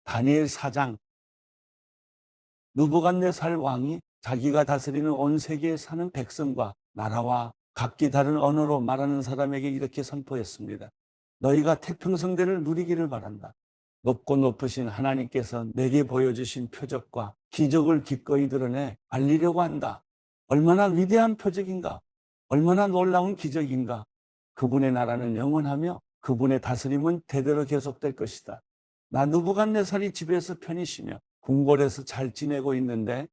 다니엘 4장. 느부갓네살 왕이 자기가 다스리는 온 세계에 사는 백성과 나라와 각기 다른 언어로 말하는 사람에게 이렇게 선포했습니다. 너희가 태평성대를 누리기를 바란다. 높고 높으신 하나님께서 내게 보여주신 표적과 기적을 기꺼이 드러내 알리려고 한다. 얼마나 위대한 표적인가? 얼마나 놀라운 기적인가? 그분의 나라는 영원하며 그분의 다스림은 대대로 계속될 것이다. 나 느부갓네살이 집에서 편히 쉬며 궁궐에서 잘 지내고 있는데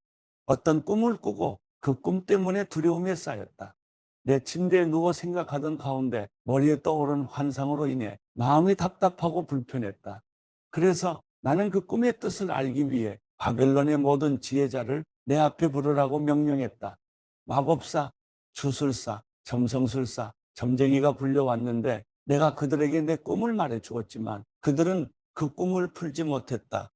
어떤 꿈을 꾸고 그 꿈 때문에 두려움에 쌓였다. 내 침대에 누워 생각하던 가운데 머리에 떠오른 환상으로 인해 마음이 답답하고 불편했다. 그래서 나는 그 꿈의 뜻을 알기 위해 바벨론의 모든 지혜자를 내 앞에 부르라고 명령했다. 마법사, 주술사, 점성술사, 점쟁이가 불려왔는데 내가 그들에게 내 꿈을 말해 주었지만 그들은 그 꿈을 풀지 못했다.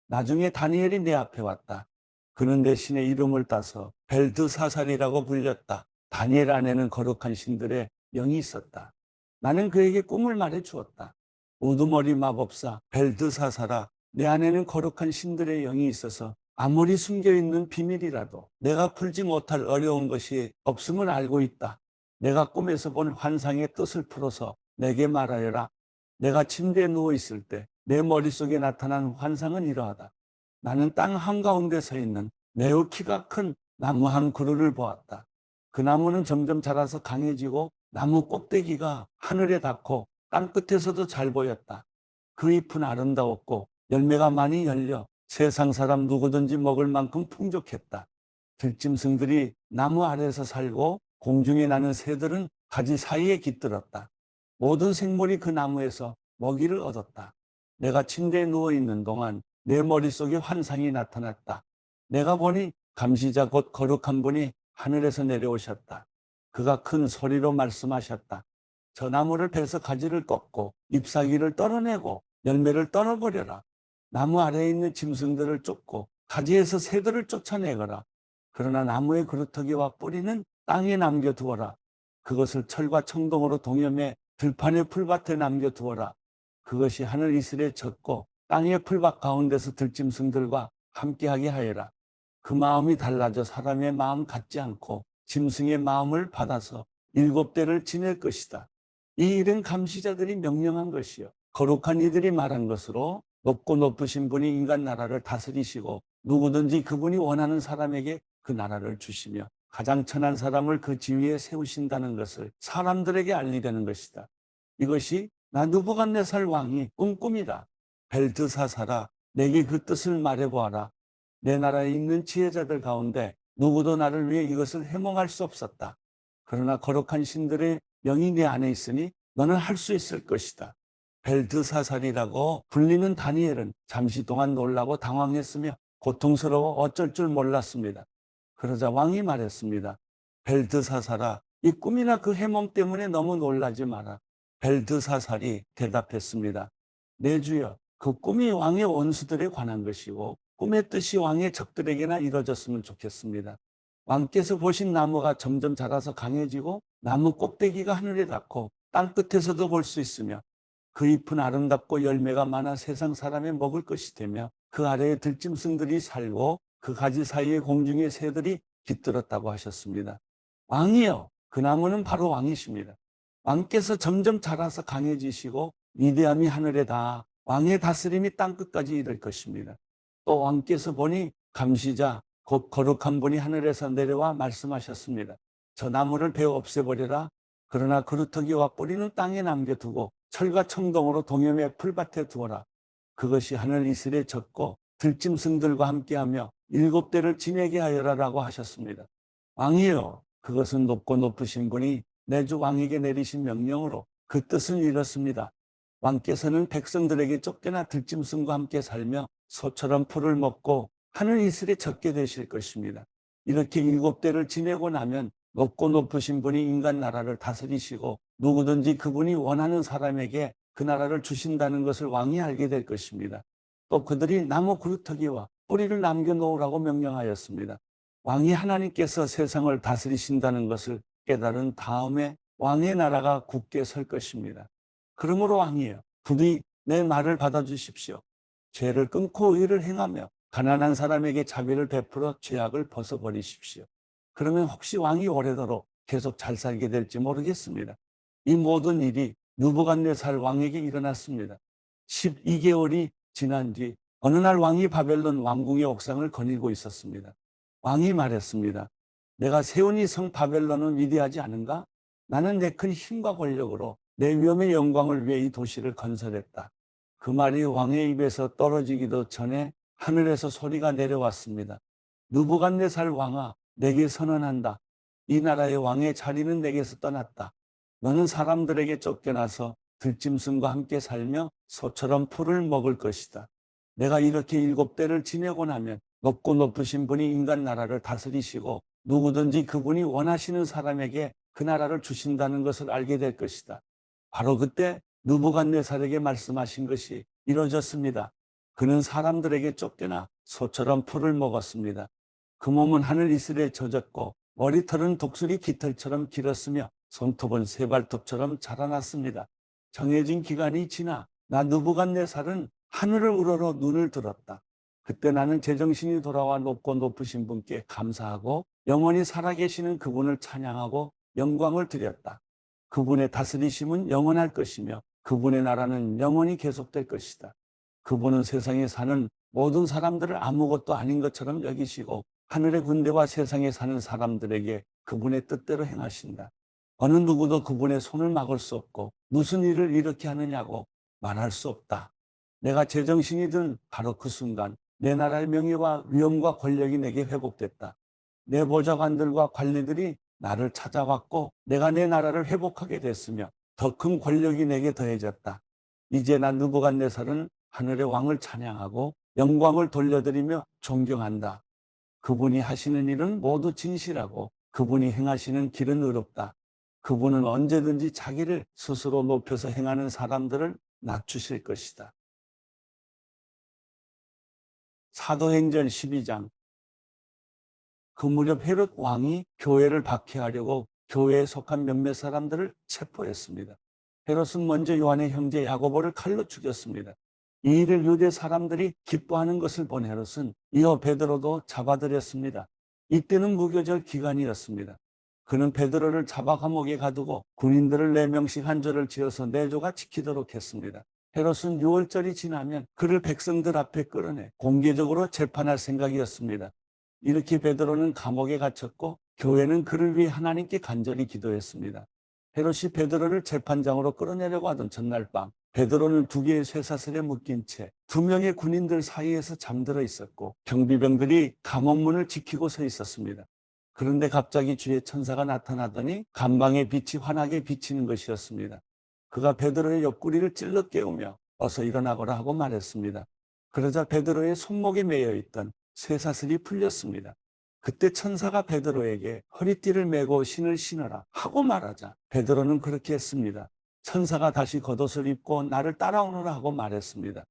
나중에 다니엘이 내 앞에 왔다. 그는 내 신의 이름을 따서 벨드사살이라고 불렸다. 다니엘 안에는 거룩한 신들의 영이 있었다. 나는 그에게 꿈을 말해 주었다. 우두머리 마법사 벨드사살아, 내 안에는 거룩한 신들의 영이 있어서 아무리 숨겨있는 비밀이라도 내가 풀지 못할 어려운 것이 없음을 알고 있다. 내가 꿈에서 본 환상의 뜻을 풀어서 내게 말하여라. 내가 침대에 누워있을 때 내 머릿속에 나타난 환상은 이러하다. 나는 땅 한가운데 서 있는 매우 키가 큰 나무 한 그루를 보았다. 그 나무는 점점 자라서 강해지고 나무 꼭대기가 하늘에 닿고 땅 끝에서도 잘 보였다. 그 잎은 아름다웠고 열매가 많이 열려 세상 사람 누구든지 먹을 만큼 풍족했다. 들짐승들이 나무 아래에서 살고 공중에 나는 새들은 가지 사이에 깃들었다. 모든 생물이 그 나무에서 먹이를 얻었다. 내가 침대에 누워있는 동안 내 머릿속에 환상이 나타났다. 내가 보니 감시자 곧 거룩한 분이 하늘에서 내려오셨다. 그가 큰 소리로 말씀하셨다. 저 나무를 베서 가지를 꺾고 잎사귀를 떨어내고 열매를 떨어버려라. 나무 아래에 있는 짐승들을 쫓고 가지에서 새들을 쫓아내거라. 그러나 나무의 그루터기와 뿌리는 땅에 남겨두어라. 그것을 철과 청동으로 동여매 들판의 풀밭에 남겨두어라. 그것이 하늘 이슬에 젖고 땅의 풀밭 가운데서 들짐승들과 함께하게 하여라. 그 마음이 달라져 사람의 마음 같지 않고 짐승의 마음을 받아서 7대를 지낼 것이다. 이 일은 감시자들이 명령한 것이요 거룩한 이들이 말한 것으로 높고 높으신 분이 인간 나라를 다스리시고 누구든지 그분이 원하는 사람에게 그 나라를 주시며 가장 천한 사람을 그 지위에 세우신다는 것을 사람들에게 알리려는 것이다. 이것이 나 느부갓네살 왕이 꾼 꿈이다. 벨드사살아, 내게 그 뜻을 말해보아라. 내 나라에 있는 지혜자들 가운데 누구도 나를 위해 이것을 해몽할 수 없었다. 그러나 거룩한 신들의 영이 내 안에 있으니 너는 할 수 있을 것이다. 벨드사살이라고 불리는 다니엘은 잠시 동안 놀라고 당황했으며 고통스러워 어쩔 줄 몰랐습니다. 그러자 왕이 말했습니다. 벨드사살아, 이 꿈이나 그 해몽 때문에 너무 놀라지 마라. 벨드사살이 대답했습니다. 내 주여, 그 꿈이 왕의 원수들에 관한 것이고 꿈의 뜻이 왕의 적들에게나 이루어졌으면 좋겠습니다. 왕께서 보신 나무가 점점 자라서 강해지고 나무 꼭대기가 하늘에 닿고 땅 끝에서도 볼 수 있으며 그 잎은 아름답고 열매가 많아 세상 사람의 먹을 것이 되며 그 아래에 들짐승들이 살고 그 가지 사이에 공중의 새들이 깃들었다고 하셨습니다. 왕이요, 그 나무는 바로 왕이십니다. 왕께서 점점 자라서 강해지시고 위대함이 하늘에 닿아 왕의 다스림이 땅끝까지 이를 것입니다. 또 왕께서 보니 감시자 곧 거룩한 분이 하늘에서 내려와 말씀하셨습니다. 저 나무를 베어 없애버려라. 그러나 그루터기와 뿌리는 땅에 남겨두고 철과 청동으로 동여매 풀밭에 두어라. 그것이 하늘 이슬에 젖고 들짐승들과 함께하며 7대를 지내게 하여라라고 하셨습니다. 왕이여, 그것은 높고 높으신 분이 내 주 왕에게 내리신 명령으로 그 뜻을 이뤘습니다. 왕께서는 백성들에게 쫓겨나 들짐승과 함께 살며 소처럼 풀을 먹고 하늘 이슬에 젖게 되실 것입니다. 이렇게 7대를 지내고 나면 높고 높으신 분이 인간 나라를 다스리시고 누구든지 그분이 원하는 사람에게 그 나라를 주신다는 것을 왕이 알게 될 것입니다. 또 그들이 나무 그루터기와 뿌리를 남겨놓으라고 명령하였습니다. 왕이 하나님께서 세상을 다스리신다는 것을 깨달은 다음에 왕의 나라가 굳게 설 것입니다. 그러므로 왕이여, 부디 내 말을 받아주십시오. 죄를 끊고 의를 행하며 가난한 사람에게 자비를 베풀어 죄악을 벗어버리십시오. 그러면 혹시 왕이 오래도록 계속 잘 살게 될지 모르겠습니다. 이 모든 일이 느부갓네살 왕에게 일어났습니다. 12개월이 지난 뒤 어느 날 왕이 바벨론 왕궁의 옥상을 거닐고 있었습니다. 왕이 말했습니다. 내가 세운 이 성 바벨론은 위대하지 않은가? 나는 내 큰 힘과 권력으로 내 위엄의 영광을 위해 이 도시를 건설했다. 그 말이 왕의 입에서 떨어지기도 전에 하늘에서 소리가 내려왔습니다. 느부갓네살 왕아, 내게 선언한다. 이 나라의 왕의 자리는 내게서 떠났다. 너는 사람들에게 쫓겨나서 들짐승과 함께 살며 소처럼 풀을 먹을 것이다. 내가 이렇게 7대를 지내고 나면 높고 높으신 분이 인간 나라를 다스리시고 누구든지 그분이 원하시는 사람에게 그 나라를 주신다는 것을 알게 될 것이다. 바로 그때 느부갓네살에게 말씀하신 것이 이루어졌습니다. 그는 사람들에게 쫓겨나 소처럼 풀을 먹었습니다. 그 몸은 하늘 이슬에 젖었고 머리털은 독수리 깃털처럼 길었으며 손톱은 새발톱처럼 자라났습니다. 정해진 기간이 지나 나 느부갓네살은 하늘을 우러러 눈을 들었다. 그때 나는 제정신이 돌아와 높고 높으신 분께 감사하고 영원히 살아계시는 그분을 찬양하고 영광을 드렸다. 그분의 다스리심은 영원할 것이며 그분의 나라는 영원히 계속될 것이다. 그분은 세상에 사는 모든 사람들을 아무것도 아닌 것처럼 여기시고 하늘의 군대와 세상에 사는 사람들에게 그분의 뜻대로 행하신다. 어느 누구도 그분의 손을 막을 수 없고 무슨 일을 이렇게 하느냐고 말할 수 없다. 내가 제정신이 든 바로 그 순간 내 나라의 명예와 위엄과 권력이 내게 회복됐다. 내 보좌관들과 관리들이 나를 찾아왔고 내가 내 나라를 회복하게 됐으며 더 큰 권력이 내게 더해졌다. 이제 난 느부갓네살은 하늘의 왕을 찬양하고 영광을 돌려드리며 존경한다. 그분이 하시는 일은 모두 진실하고 그분이 행하시는 길은 의롭다. 그분은 언제든지 자기를 스스로 높여서 행하는 사람들을 낮추실 것이다. 사도행전 12장. 그 무렵 헤롯 왕이 교회를 박해하려고 교회에 속한 몇몇 사람들을 체포했습니다. 헤롯은 먼저 요한의 형제 야고보를 칼로 죽였습니다. 이 일을 유대 사람들이 기뻐하는 것을 본 헤롯은 이어 베드로도 잡아들였습니다. 이때는 무교절 기간이었습니다. 그는 베드로를 잡아 감옥에 가두고 군인들을 4명씩 한 조를 지어서 4조가 지키도록 했습니다. 헤롯은 6월절이 지나면 그를 백성들 앞에 끌어내 공개적으로 재판할 생각이었습니다. 이렇게 베드로는 감옥에 갇혔고 교회는 그를 위해 하나님께 간절히 기도했습니다. 헤롯이 베드로를 재판장으로 끌어내려고 하던 전날 밤, 베드로는 2개의 쇠사슬에 묶인 채 2명의 군인들 사이에서 잠들어 있었고 경비병들이 감옥문을 지키고 서 있었습니다. 그런데 갑자기 주의 천사가 나타나더니 간방의 빛이 환하게 비치는 것이었습니다. 그가 베드로의 옆구리를 찔러 깨우며 어서 일어나거라 하고 말했습니다. 그러자 베드로의 손목에 매여 있던 쇠사슬이 풀렸습니다. 그때 천사가 베드로에게 허리띠를 메고 신을 신어라 하고 말하자 베드로는 그렇게 했습니다. 천사가 다시 겉옷을 입고 나를 따라오너라 하고 말했습니다.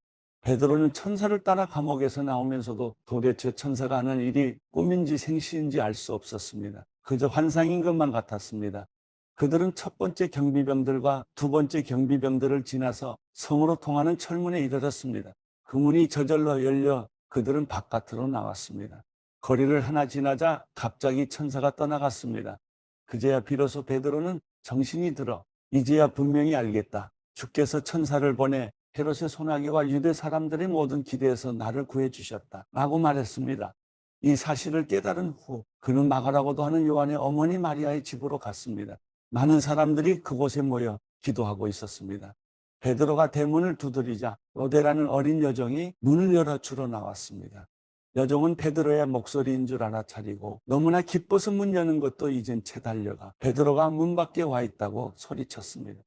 베드로는 천사를 따라 감옥에서 나오면서도 도대체 천사가 하는 일이 꿈인지 생시인지 알 수 없었습니다. 그저 환상인 것만 같았습니다. 그들은 첫 번째 경비병들과 두 번째 경비병들을 지나서 성으로 통하는 철문에 이르렀습니다. 그 문이 저절로 열려 그들은 바깥으로 나왔습니다. 거리를 하나 지나자 갑자기 천사가 떠나갔습니다. 그제야 비로소 베드로는 정신이 들어 이제야 분명히 알겠다. 주께서 천사를 보내 헤롯의 소나기와 유대 사람들의 모든 기대에서 나를 구해주셨다 라고 말했습니다. 이 사실을 깨달은 후 그는 마가라고도 하는 요한의 어머니 마리아의 집으로 갔습니다. 많은 사람들이 그곳에 모여 기도하고 있었습니다. 베드로가 대문을 두드리자 로데라는 어린 여종이 문을 열어 주러 나왔습니다. 여종은 베드로의 목소리인 줄 알아차리고 너무나 기뻐서 문 여는 것도 잊은 채 달려가 베드로가 문 밖에 와 있다고 소리쳤습니다.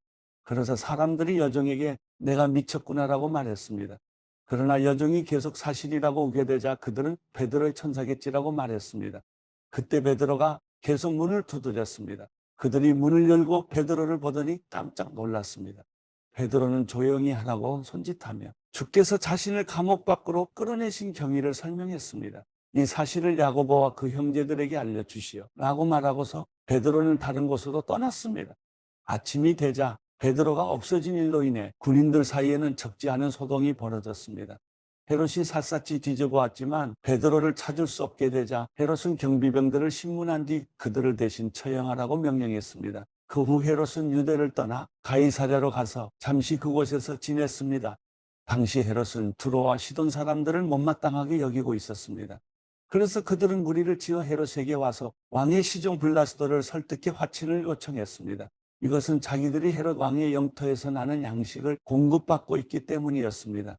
그래서 사람들이 여종에게 내가 미쳤구나라고 말했습니다. 그러나 여종이 계속 사실이라고 우게 되자 그들은 베드로의 천사겠지라고 말했습니다. 그때 베드로가 계속 문을 두드렸습니다. 그들이 문을 열고 베드로를 보더니 깜짝 놀랐습니다. 베드로는 조용히 하라고 손짓하며 주께서 자신을 감옥 밖으로 끌어내신 경위를 설명했습니다. 이 사실을 야고보와 그 형제들에게 알려주시오 라고 말하고서 베드로는 다른 곳으로 떠났습니다. 아침이 되자 베드로가 없어진 일로 인해 군인들 사이에는 적지 않은 소동이 벌어졌습니다. 헤롯이 샅샅이 뒤져보았지만 베드로를 찾을 수 없게 되자 헤롯은 경비병들을 신문한 뒤 그들을 대신 처형하라고 명령했습니다. 그 후 헤롯은 유대를 떠나 가이사랴로 가서 잠시 그곳에서 지냈습니다. 당시 헤롯은 두로와 시돈 사람들을 못마땅하게 여기고 있었습니다. 그래서 그들은 무리를 지어 헤롯에게 와서 왕의 시종 블라스도를 설득해 화친을 요청했습니다. 이것은 자기들이 헤롯 왕의 영토에서 나는 양식을 공급받고 있기 때문이었습니다.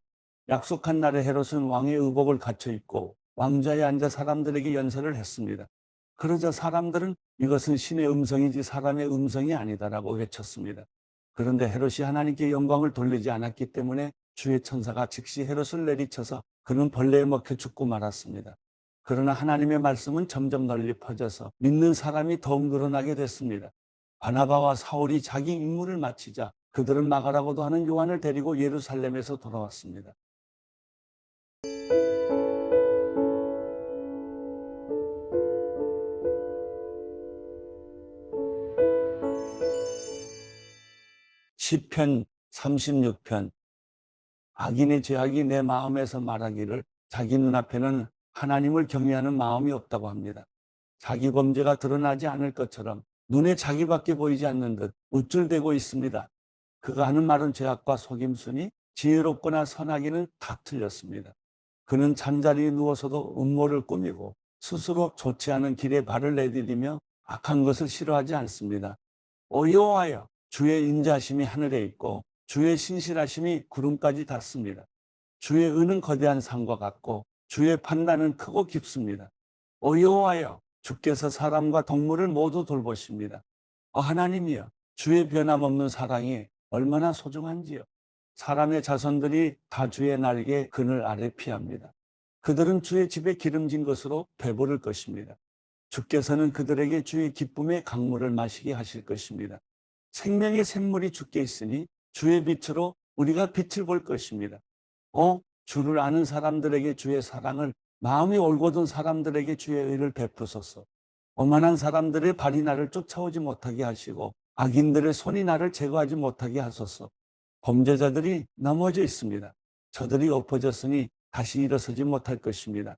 약속한 날에 헤롯은 왕의 의복을 갖춰 입고 왕좌에 앉아 사람들에게 연설을 했습니다. 그러자 사람들은 이것은 신의 음성이지 사람의 음성이 아니다라고 외쳤습니다. 그런데 헤롯이 하나님께 영광을 돌리지 않았기 때문에 주의 천사가 즉시 헤롯을 내리쳐서 그는 벌레에 먹혀 죽고 말았습니다. 그러나 하나님의 말씀은 점점 널리 퍼져서 믿는 사람이 더욱 늘어나게 됐습니다. 바나바와 사울이 자기 임무를 마치자 그들은 마가라고도 하는 요한을 데리고 예루살렘에서 돌아왔습니다. 시편 36편. 악인의 죄악이 내 마음에서 말하기를 자기 눈앞에는 하나님을 경외하는 마음이 없다고 합니다. 자기 범죄가 드러나지 않을 것처럼 눈에 자기밖에 보이지 않는 듯 우쭐대고 있습니다. 그가 하는 말은 죄악과 속임수니 지혜롭거나 선하기는 다 틀렸습니다. 그는 잠자리에 누워서도 음모를 꾸미고 스스로 좋지 않은 길에 발을 내디디며 악한 것을 싫어하지 않습니다. 여호와여, 주의 인자하심이 하늘에 있고 주의 신실하심이 구름까지 닿습니다. 주의 은은 거대한 산과 같고 주의 판단은 크고 깊습니다. 여호와여, 주께서 사람과 동물을 모두 돌보십니다. 하나님이여, 주의 변함없는 사랑이 얼마나 소중한지요. 사람의 자손들이 다 주의 날개 그늘 아래 피합니다. 그들은 주의 집에 기름진 것으로 배부를 것입니다. 주께서는 그들에게 주의 기쁨의 강물을 마시게 하실 것입니다. 생명의 샘물이 주께 있으니 주의 빛으로 우리가 빛을 볼 것입니다. 주를 아는 사람들에게 주의 사랑을, 마음이 올곧은 사람들에게 주의 의를 베푸소서. 오만한 사람들의 발이 나를 쫓아오지 못하게 하시고 악인들의 손이 나를 제거하지 못하게 하소서. 범죄자들이 넘어져 있습니다. 저들이 엎어졌으니 다시 일어서지 못할 것입니다.